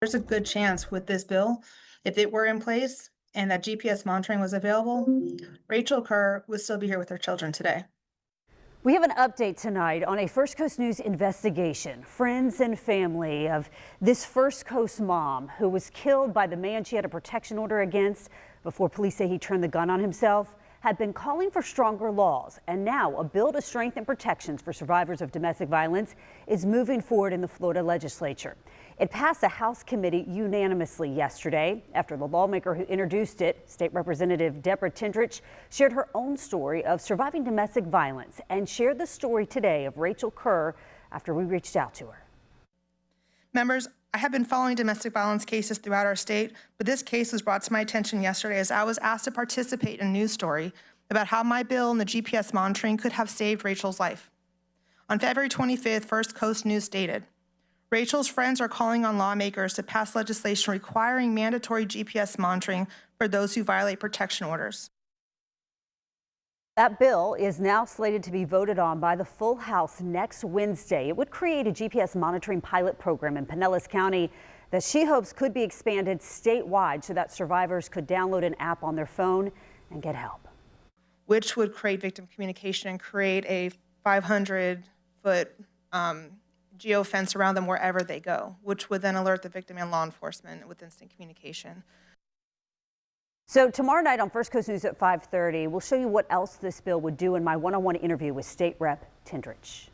There's a good chance with this bill, if it were in place and that GPS monitoring was available, Rachel Kerr would still be here with her children today. We have an update tonight on a First Coast News investigation. Friends and family of this First Coast mom who was killed by the man she had a protection order against before police say he turned the gun on himself had been calling for stronger laws. And now a bill to strengthen protections for survivors of domestic violence is moving forward in the Florida legislature. It passed the House committee unanimously yesterday after the lawmaker who introduced it, State Representative Deborah Tindrich, shared her own story of surviving domestic violence and shared the story today of Rachel Kerr after we reached out to her. Members, I have been following domestic violence cases throughout our state, but this case was brought to my attention yesterday as I was asked to participate in a news story about how my bill and the GPS monitoring could have saved Rachel's life. On February 25th, First Coast News stated, Rachel's friends are calling on lawmakers to pass legislation requiring mandatory GPS monitoring for those who violate protection orders. That bill is now slated to be voted on by the full House next Wednesday. It would create a GPS monitoring pilot program in Pinellas County that she hopes could be expanded statewide so that survivors could download an app on their phone and get help. Which would create victim communication and create a 500-foot geofence around them wherever they go, which would then alert the victim and law enforcement with instant communication. So tomorrow night on First Coast News at 5:30, we'll show you what else this bill would do in my one-on-one interview with State Rep Tindrich.